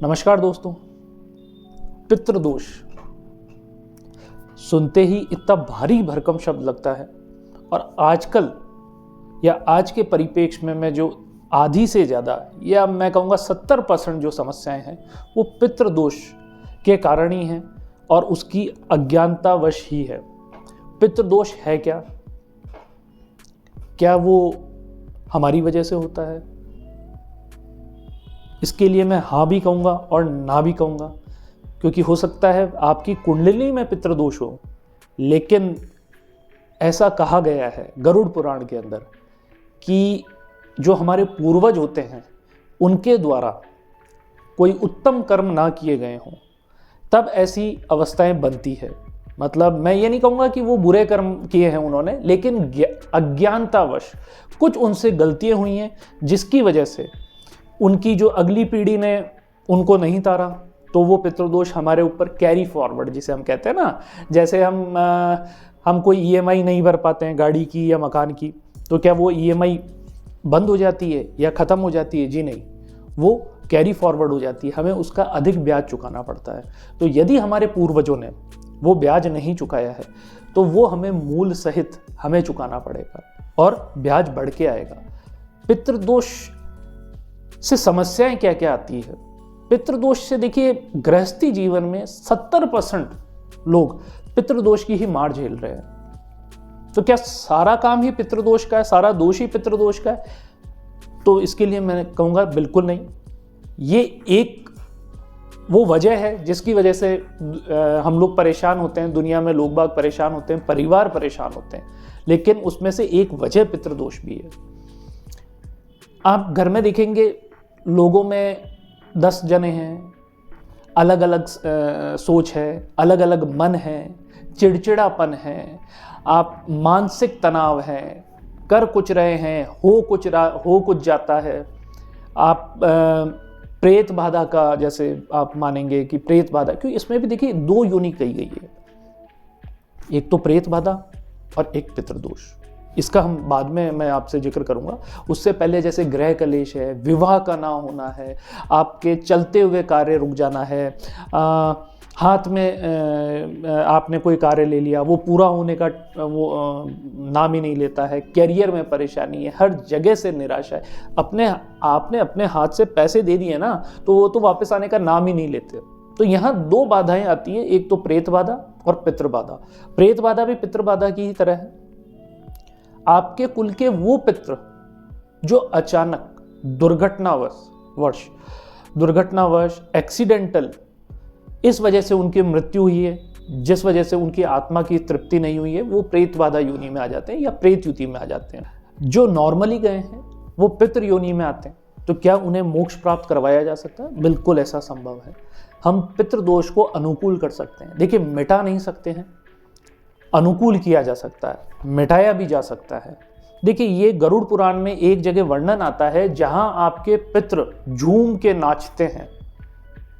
नमस्कार दोस्तों। पितृदोष सुनते ही इतना भारी भरकम शब्द लगता है और आजकल या आज के परिप्रेक्ष्य में जो आधी से ज़्यादा या मैं कहूँगा 70% जो समस्याएं हैं वो पितृदोष के कारण ही हैं और उसकी अज्ञानतावश ही है। पितृदोष है क्या? क्या वो हमारी वजह से होता है? इसके लिए मैं हाँ भी कहूँगा और ना भी कहूँगा, क्योंकि हो सकता है आपकी कुंडली में पितृदोष हो, लेकिन ऐसा कहा गया है गरुड़ पुराण के अंदर कि जो हमारे पूर्वज होते हैं उनके द्वारा कोई उत्तम कर्म ना किए गए हों तब ऐसी अवस्थाएं बनती है। मतलब मैं ये नहीं कहूँगा कि वो बुरे कर्म किए हैं उन्होंने, लेकिन अज्ञानतावश कुछ उनसे गलतियाँ हुई हैं जिसकी वजह से उनकी जो अगली पीढ़ी ने उनको नहीं तारा, तो वो पितृदोष हमारे ऊपर कैरी फॉरवर्ड जिसे हम कहते हैं ना, जैसे हम कोई ईएमआई नहीं भर पाते हैं गाड़ी की या मकान की, तो क्या वो ईएमआई बंद हो जाती है या ख़त्म हो जाती है? जी नहीं, वो कैरी फॉरवर्ड हो जाती है, हमें उसका अधिक ब्याज चुकाना पड़ता है। तो यदि हमारे पूर्वजों ने वो ब्याज नहीं चुकाया है तो वो हमें मूल सहित हमें चुकाना पड़ेगा और ब्याज बढ़ के आएगा। पितृदोष से समस्याएं क्या क्या आती है? पितृदोष से देखिए, गृहस्थी जीवन में 70% लोग पितृदोष की ही मार झेल रहे हैं। तो क्या सारा काम ही पितृदोष का है, सारा दोष ही पितृदोष का है? तो इसके लिए मैं कहूँगा बिल्कुल नहीं। ये एक वो वजह है जिसकी वजह से हम लोग परेशान होते हैं, दुनिया में लोग बाग परेशान होते हैं, परिवार परेशान होते हैं, लेकिन उसमें से एक वजह पितृदोष भी है। आप घर में देखेंगे लोगों में 10 जने हैं, अलग अलग सोच है, अलग अलग मन है, चिड़चिड़ापन है, आप मानसिक तनाव है, कर कुछ रहे हैं, हो कुछ जाता है। आप प्रेत बाधा का, जैसे आप मानेंगे कि प्रेत बाधा, क्योंकि इसमें भी देखिए 2 यूनिक कही गई है, एक तो प्रेत बाधा और एक पितृदोष। इसका हम बाद में मैं आपसे जिक्र करूंगा। उससे पहले जैसे गृह कलेश है, विवाह का ना होना है, आपके चलते हुए कार्य रुक जाना है, हाथ में आपने कोई कार्य ले लिया, वो पूरा होने का वो नाम ही नहीं लेता है, कैरियर में परेशानी है, हर जगह से निराशा है, आपने अपने हाथ से पैसे दे दिए ना तो वो तो वापस आने का नाम ही नहीं लेते। तो यहाँ 2 बाधाएं आती है, एक तो प्रेत बाधा और पितृ बाधा। प्रेत बाधा भी पितृ बाधा की ही तरह है। आपके कुल के वो पितृ जो अचानक दुर्घटनावश एक्सीडेंटल इस वजह से उनकी मृत्यु हुई है, जिस वजह से उनकी आत्मा की तृप्ति नहीं हुई है, वो प्रेत बाधा योनि में आ जाते हैं या प्रेत युति में आ जाते हैं। जो नॉर्मली गए हैं वो पितृ योनि में आते हैं। तो क्या उन्हें मोक्ष प्राप्त करवाया जा सकता है? बिल्कुल ऐसा संभव है। हम पितृदोष को अनुकूल कर सकते हैं। देखिए, मिटा नहीं सकते हैं, अनुकूल किया जा सकता है, मिटाया भी जा सकता है। देखिए, ये गरुड़ पुराण में एक जगह वर्णन आता है जहां आपके पितृ झूम के नाचते हैं।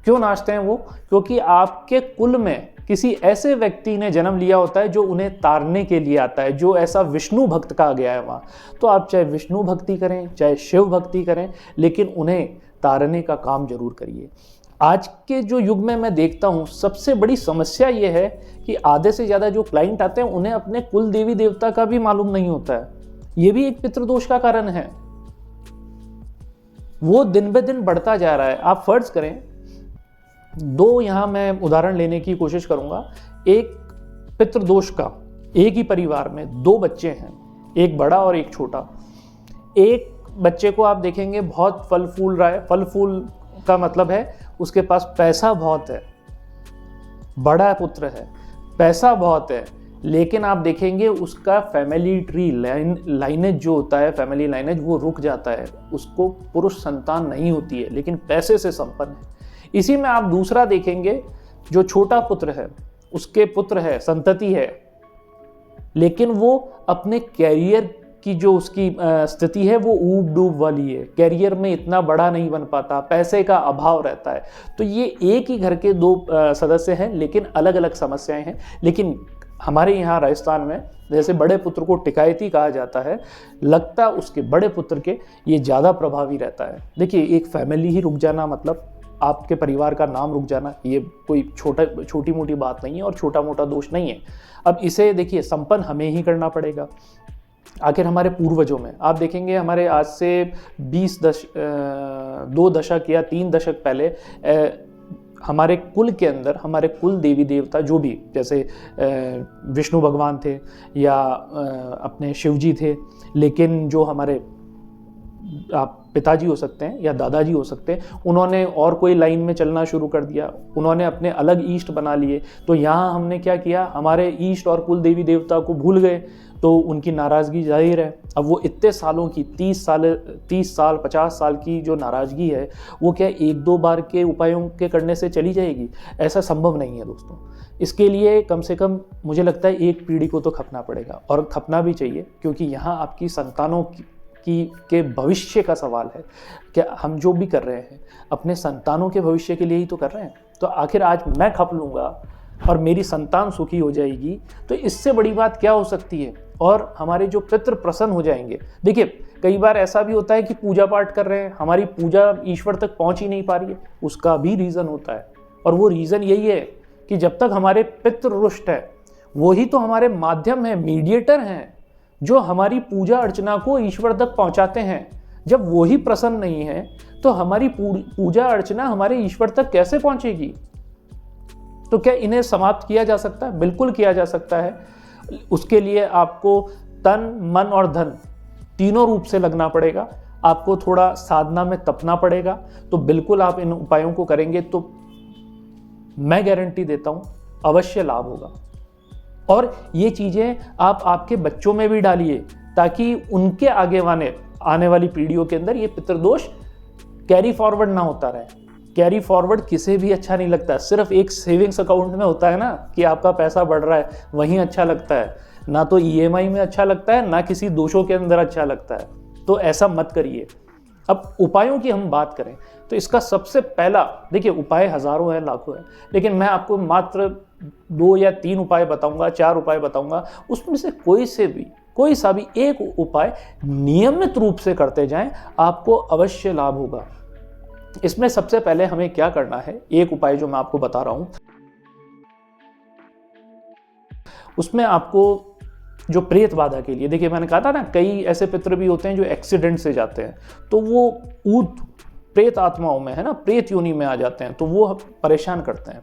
क्यों नाचते हैं वो? क्योंकि आपके कुल में किसी ऐसे व्यक्ति ने जन्म लिया होता है जो उन्हें तारने के लिए आता है, जो ऐसा विष्णु भक्त कहा गया है वहाँ। तो आप चाहे विष्णु भक्ति करें, चाहे शिव भक्ति करें, लेकिन उन्हें तारने का काम जरूर करिए। आज के जो युग में मैं देखता हूँ सबसे बड़ी समस्या ये है कि आधे से ज़्यादा जो क्लाइंट आते हैं उन्हें अपने कुल देवी देवता का भी मालूम नहीं होता है। ये भी एक पितृदोष का कारण है। वो दिन ब दिन बढ़ता जा रहा है। आप फर्ज करें, 2 यहाँ मैं उदाहरण लेने की कोशिश करूंगा। एक पितृदोष का, एक ही परिवार में 2 बच्चे हैं, एक बड़ा और एक छोटा। एक बच्चे को आप देखेंगे बहुत फल फूल रहा है। फल फूल का मतलब है उसके पास पैसा बहुत है, बड़ा पुत्र है, पैसा बहुत है, लेकिन आप देखेंगे उसका फैमिली ट्री लाइनेज जो होता है, फैमिली लाइनेज, वो रुक जाता है। उसको पुरुष संतान नहीं होती है, लेकिन पैसे से संपन्न है। इसी में आप दूसरा देखेंगे, जो छोटा पुत्र है उसके पुत्र है, संतति है, लेकिन वो अपने कैरियर की जो उसकी स्थिति है वो ऊब डूब वाली है, कैरियर में इतना बड़ा नहीं बन पाता, पैसे का अभाव रहता है। तो ये एक ही घर के 2 सदस्य हैं, लेकिन अलग अलग समस्याएं हैं। लेकिन हमारे यहाँ राजस्थान में जैसे बड़े पुत्र को टिकायती कहा जाता है, लगता उसके बड़े पुत्र के ये ज़्यादा प्रभावी रहता है। देखिए, एक फैमिली ही रुक जाना मतलब आपके परिवार का नाम रुक जाना, ये कोई छोटी मोटी बात नहीं है और छोटा मोटा दोष नहीं है। अब इसे देखिए संपन्न हमें ही करना पड़ेगा। आखिर हमारे पूर्वजों में आप देखेंगे, हमारे आज से 2 दशक या 3 दशक पहले हमारे कुल के अंदर हमारे कुल देवी देवता जो भी, जैसे विष्णु भगवान थे या अपने शिव जी थे, लेकिन जो हमारे आप पिताजी हो सकते हैं या दादाजी हो सकते हैं, उन्होंने और कोई लाइन में चलना शुरू कर दिया, उन्होंने अपने अलग ईष्ट बना लिए। तो यहाँ हमने क्या किया, हमारे ईष्ट और कुल देवी देवता को भूल गए, तो उनकी नाराज़गी जाहिर है। अब वो इतने सालों की 30 साल 50 साल की जो नाराज़गी है, वो क्या 1-2 बार के उपायों के करने से चली जाएगी? ऐसा संभव नहीं है दोस्तों। इसके लिए कम से कम मुझे लगता है एक पीढ़ी को तो खपना पड़ेगा, और खपना भी चाहिए, क्योंकि यहाँ आपकी संतानों के भविष्य का सवाल है। क्या हम जो भी कर रहे हैं अपने संतानों के भविष्य के लिए ही तो कर रहे हैं। तो आखिर आज मैं खप लूँगा और मेरी संतान सुखी हो जाएगी, तो इससे बड़ी बात क्या हो सकती है। और हमारे जो पितृ प्रसन्न हो जाएंगे। देखिए कई बार ऐसा भी होता है कि पूजा पाठ कर रहे हैं, हमारी पूजा ईश्वर तक पहुंच ही नहीं पा रही है, उसका भी रीज़न होता है। और वो रीज़न यही है कि जब तक हमारे पितृ रुष्ट है, वही तो हमारे माध्यम है, मीडिएटर हैं, जो हमारी पूजा अर्चना को ईश्वर तक पहुंचाते हैं। जब वही प्रसन्न नहीं है तो हमारी पूजा अर्चना हमारे ईश्वर तक कैसे पहुंचेगी। तो क्या इन्हें समाप्त किया जा सकता है? बिल्कुल किया जा सकता है। उसके लिए आपको तन मन और धन तीनों रूप से लगना पड़ेगा। आपको थोड़ा साधना में तपना पड़ेगा। तो बिल्कुल आप इन उपायों को करेंगे तो मैं गारंटी देता हूं अवश्य लाभ होगा। और ये चीज़ें आप आपके बच्चों में भी डालिए, ताकि उनके आने वाली पीढ़ियों के अंदर ये पितृदोष कैरी फॉरवर्ड ना होता रहे। कैरी फॉरवर्ड किसे भी अच्छा नहीं लगता। सिर्फ एक सेविंग्स अकाउंट में होता है ना कि आपका पैसा बढ़ रहा है, वहीं अच्छा लगता है। ना तो ईएमआई में अच्छा लगता है, ना किसी दोषों के अंदर अच्छा लगता है। तो ऐसा मत करिए। अब उपायों की हम बात करें तो इसका सबसे पहला, देखिए उपाय हजारों हैं, लाखों हैं, लेकिन मैं आपको मात्र 2 या 3 उपाय बताऊंगा, 4 उपाय बताऊंगा। उसमें से कोई सा भी एक उपाय नियमित रूप से करते जाएं, आपको अवश्य लाभ होगा। इसमें सबसे पहले हमें क्या करना है, एक उपाय जो मैं आपको बता रहा हूं, उसमें आपको जो प्रेत बाधा के लिए, देखिए मैंने कहा था ना, कई ऐसे पितृ भी होते हैं जो एक्सीडेंट से जाते हैं, तो वो प्रेत आत्माओं में है ना, प्रेत योनि में आ जाते हैं, तो वो परेशान करते हैं।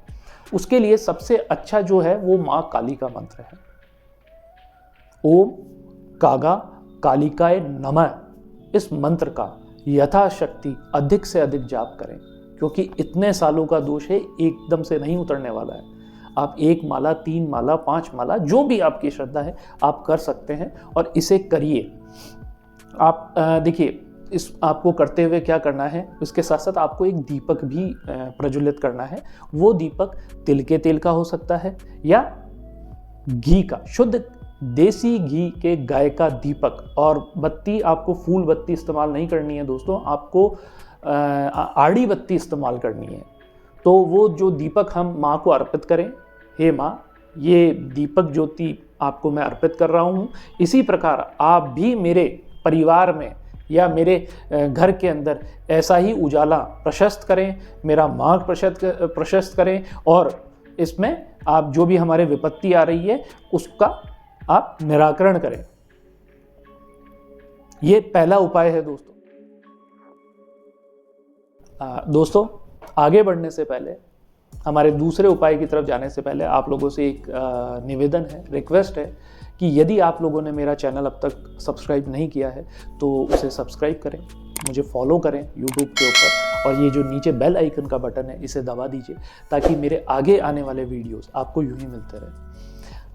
उसके लिए सबसे अच्छा जो है वो मां काली का मंत्र है। ओम कागा कालिकाय नमः, इस मंत्र का यथाशक्ति अधिक से अधिक जाप करें, क्योंकि इतने सालों का दोष है, एकदम से नहीं उतरने वाला है। आप 1 माला, 3 माला, 5 माला, जो भी आपकी श्रद्धा है आप कर सकते हैं और इसे करिए। आप देखिए, इस आपको करते हुए क्या करना है, इसके साथ साथ आपको एक दीपक भी प्रज्वलित करना है। वो दीपक तिल के तेल का हो सकता है या घी का, शुद्ध देसी घी के गाय का दीपक। और बत्ती आपको फूल बत्ती इस्तेमाल नहीं करनी है दोस्तों, आपको आड़ी बत्ती इस्तेमाल करनी है। तो वो जो दीपक हम माँ को अर्पित करें, हे माँ, ये दीपक ज्योति आपको मैं अर्पित कर रहा हूँ। इसी प्रकार आप भी मेरे परिवार में या मेरे घर के अंदर ऐसा ही उजाला प्रशस्त करें, मेरा मार्ग प्रशस्त करें, और इसमें आप जो भी हमारे विपत्ति आ रही है उसका आप निराकरण करें। ये पहला उपाय है दोस्तों। दोस्तों आगे बढ़ने से पहले, हमारे दूसरे उपाय की तरफ जाने से पहले आप लोगों से एक निवेदन है, रिक्वेस्ट है कि यदि आप लोगों ने मेरा चैनल अब तक सब्सक्राइब नहीं किया है तो उसे सब्सक्राइब करें, मुझे फॉलो करें यूट्यूब के ऊपर, और ये जो नीचे बेल आइकन का बटन है इसे दबा दीजिए, ताकि मेरे आगे आने वाले वीडियोस आपको यूं ही मिलते रहे।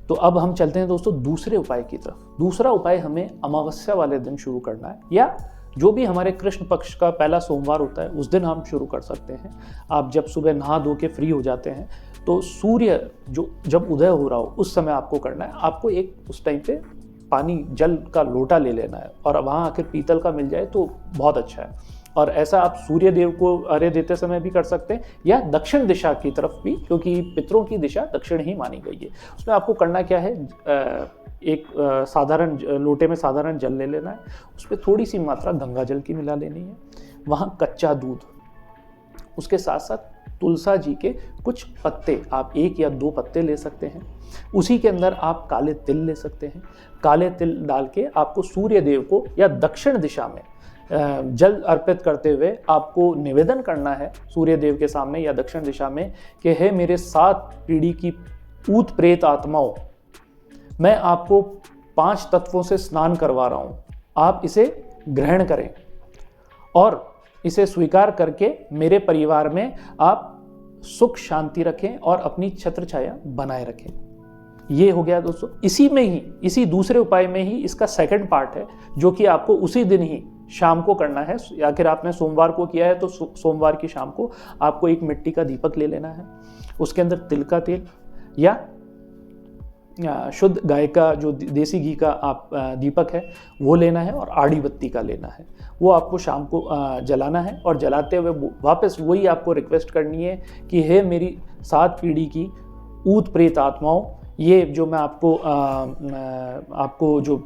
तो अब हम चलते हैं दोस्तों दूसरे उपाय की तरफ। दूसरा उपाय हमें अमावस्या वाले दिन शुरू करना है, या जो भी हमारे कृष्ण पक्ष का पहला सोमवार होता है उस दिन हम शुरू कर सकते हैं। आप जब सुबह नहा धो के फ्री हो जाते हैं तो सूर्य जब उदय हो रहा हो उस समय आपको करना है। आपको उस टाइम पे पानी, जल का लोटा ले लेना है, और वहाँ आखिर पीतल का मिल जाए तो बहुत अच्छा है। और ऐसा आप सूर्य देव को अर्घ्य देते समय भी कर सकते हैं, या दक्षिण दिशा की तरफ भी, क्योंकि पितरों की दिशा दक्षिण ही मानी गई है। उसमें आपको करना क्या है, एक साधारण लोटे में साधारण जल ले लेना है, उस पर थोड़ी सी मात्रा गंगा जल की मिला लेनी है, वहाँ कच्चा दूध उसके साथ साथ तुलसा जी के कुछ पत्ते, आप 1 या 2 पत्ते ले सकते हैं। उसी के अंदर आप काले तिल ले सकते हैं। काले तिल डाल के आपको सूर्य देव को या दक्षिण दिशा में जल अर्पित करते हुए आपको निवेदन करना है सूर्य देव के सामने या दक्षिण दिशा में कि हे मेरे 7 पीढ़ी की भूत प्रेत आत्माओं, मैं आपको 5 तत्वों से स्नान करवा रहा हूँ, आप इसे ग्रहण करें और इसे स्वीकार करके मेरे परिवार में आप सुख शांति रखें और अपनी छत्र छाया बनाए रखें। ये हो गया दोस्तों। इसी में ही, इसी दूसरे उपाय में ही इसका सेकंड पार्ट है, जो कि आपको उसी दिन ही शाम को करना है। आखिर आपने सोमवार को किया है तो सोमवार की शाम को आपको एक मिट्टी का दीपक ले लेना है। उसके अंदर तिल का तेल या शुद्ध गाय का जो देसी घी का आप दीपक है वो लेना है और आड़ी बत्ती का लेना है। वो आपको शाम को जलाना है और जलाते हुए वापस वही आपको रिक्वेस्ट करनी है कि हे मेरी 7 पीढ़ी की ऊत प्रेत आत्माओं, ये जो मैं आपको जो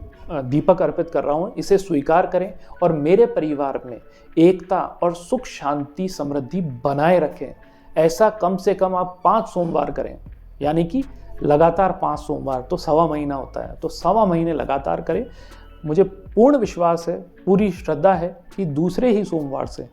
दीपक अर्पित कर रहा हूँ इसे स्वीकार करें और मेरे परिवार में एकता और सुख शांति समृद्धि बनाए रखें। ऐसा कम से कम आप 5 सोमवार करें, यानी कि लगातार 5 सोमवार, तो 1.25 महीना होता है, तो 1.25 महीने लगातार करें। मुझे पूर्ण विश्वास है, पूरी श्रद्धा है कि दूसरे ही सोमवार से,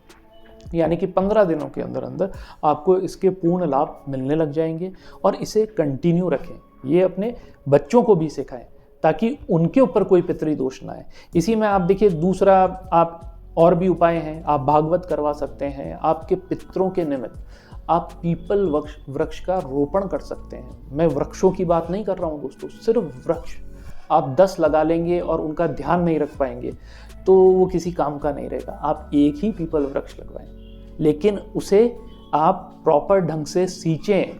यानी कि 15 दिनों के अंदर अंदर आपको इसके पूर्ण लाभ मिलने लग जाएंगे। और इसे कंटिन्यू रखें, ये अपने बच्चों को भी सिखाएं ताकि उनके ऊपर कोई पितृ दोष ना आए। इसी में आप देखिए दूसरा आप और भी उपाय हैं, आप भागवत करवा सकते हैं। आपके पितरों के निमित्त आप पीपल वृक्ष का रोपण कर सकते हैं। मैं वृक्षों की बात नहीं कर रहा हूँ दोस्तों, सिर्फ वृक्ष। आप 10 लगा लेंगे और उनका ध्यान नहीं रख पाएंगे तो वो किसी काम का नहीं रहेगा। आप एक ही पीपल वृक्ष लगवाएं, लेकिन उसे आप प्रॉपर ढंग से सींचें।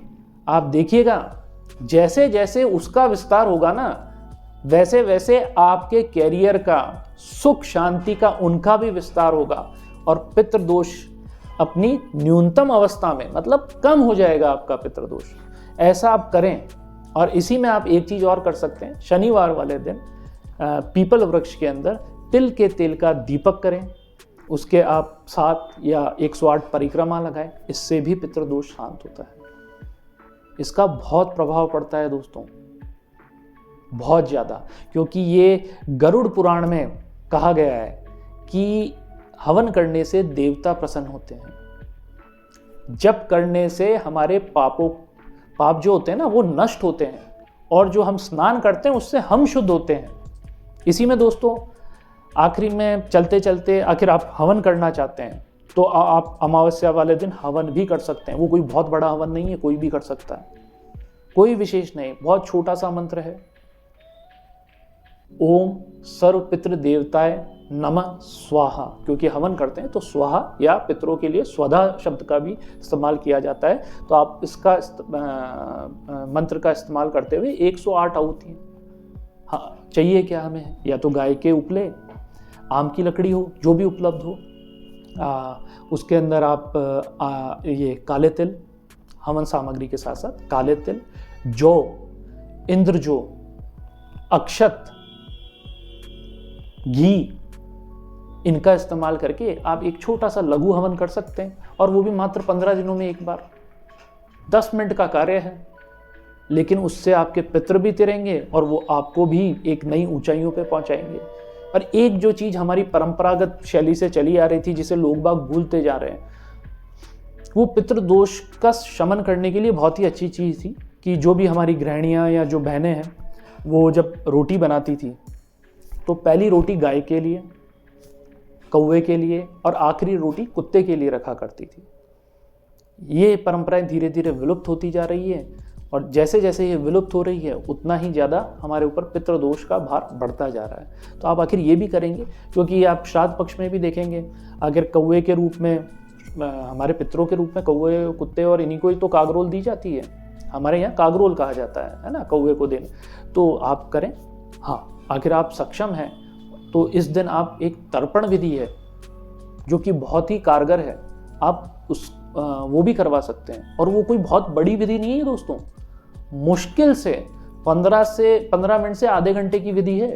आप देखिएगा जैसे जैसे उसका विस्तार होगा ना, वैसे वैसे आपके कैरियर का, सुख शांति का, उनका भी विस्तार होगा और पितृदोष अपनी न्यूनतम अवस्था में, मतलब कम हो जाएगा आपका पितृदोष। ऐसा आप करें। और इसी में आप एक चीज और कर सकते हैं, शनिवार वाले दिन पीपल वृक्ष के अंदर तिल के तेल का दीपक करें, उसके आप 7 या 108 परिक्रमा लगाएं। इससे भी पितृदोष शांत होता है। इसका बहुत प्रभाव पड़ता है दोस्तों, बहुत ज़्यादा, क्योंकि ये गरुड़ पुराण में कहा गया है कि हवन करने से देवता प्रसन्न होते हैं। जप करने से हमारे पाप जो होते हैं ना वो नष्ट होते हैं, और जो हम स्नान करते हैं उससे हम शुद्ध होते हैं। इसी में दोस्तों आखिरी में चलते चलते, आखिर आप हवन करना चाहते हैं तो आप अमावस्या वाले दिन हवन भी कर सकते हैं। वो कोई बहुत बड़ा हवन नहीं है, कोई भी कर सकता है, कोई विशेष नहीं, बहुत छोटा सा मंत्र है। ओम सर्व पितृ देवताय नमः स्वाहा, क्योंकि हवन करते हैं तो स्वाहा या पितरों के लिए स्वधा शब्द का भी इस्तेमाल किया जाता है। तो आप इसका मंत्र का इस्तेमाल करते हुए 108 आहुति, हाँ चाहिए क्या हमें, या तो गाय के उपले, आम की लकड़ी हो, जो भी उपलब्ध हो। उसके अंदर आप ये काले तिल, हवन सामग्री के साथ साथ काले तिल, जौ, इंद्रजौ, अक्षत, घी, इनका इस्तेमाल करके आप एक छोटा सा लघु हवन कर सकते हैं। और वो भी मात्र 15 दिनों में एक बार, 10 मिनट का कार्य है, लेकिन उससे आपके पितृ भी तिरेंगे और वो आपको भी एक नई ऊंचाइयों पे पहुंचाएंगे। और एक जो चीज हमारी परंपरागत शैली से चली आ रही थी, जिसे लोग बाग भूलते जा रहे हैं, वो पितृदोष का शमन करने के लिए बहुत ही अच्छी चीज थी कि जो भी हमारी गृहिणियां या जो बहनें हैं वो जब रोटी बनाती थी तो पहली रोटी गाय के लिए, कौवे के लिए और आखिरी रोटी कुत्ते के लिए रखा करती थी। ये परंपराएं धीरे धीरे विलुप्त होती जा रही है, और जैसे जैसे ये विलुप्त हो रही है उतना ही ज़्यादा हमारे ऊपर पितृदोष का भार बढ़ता जा रहा है। तो आप आखिर ये भी करेंगे, क्योंकि आप श्राद्ध पक्ष में भी देखेंगे, अगर कौवे के रूप में, हमारे पितरों के रूप में कौवे, कुत्ते और इन्हीं को ही तो कागरोल दी जाती है। हमारे यहाँ कागरोल कहा जाता है ना कौवे को देने। तो आप करें, हाँ आखिर आप सक्षम हैं तो इस दिन आप एक तर्पण विधि है जो कि बहुत ही कारगर है, आप वो भी करवा सकते हैं। और वो कोई बहुत बड़ी विधि नहीं है दोस्तों, मुश्किल से 15 मिनट से आधे घंटे की विधि है।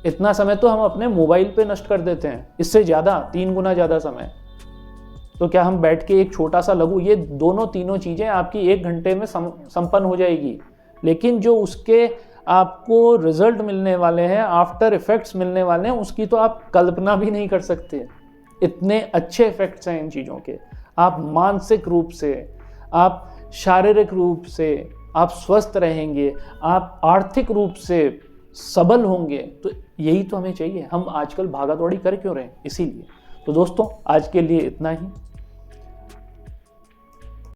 इतना समय तो हम अपने मोबाइल पे नष्ट कर देते हैं, इससे ज्यादा 3 गुना ज्यादा समय। तो क्या हम बैठ के एक छोटा सा लघु, ये दोनों तीनों चीज़ें आपकी 1 घंटे में संपन्न हो जाएगी, लेकिन जो उसके आपको रिजल्ट मिलने वाले हैं, आफ्टर इफेक्ट्स मिलने वाले हैं, उसकी तो आप कल्पना भी नहीं कर सकते। इतने अच्छे इफेक्ट्स हैं इन चीज़ों के। आप मानसिक रूप से, आप शारीरिक रूप से आप स्वस्थ रहेंगे, आप आर्थिक रूप से सबल होंगे। तो यही तो हमें चाहिए। हम आजकल भागा दौड़ी कर क्यों रहे हैं? इसीलिए। तो दोस्तों, आज के लिए इतना ही।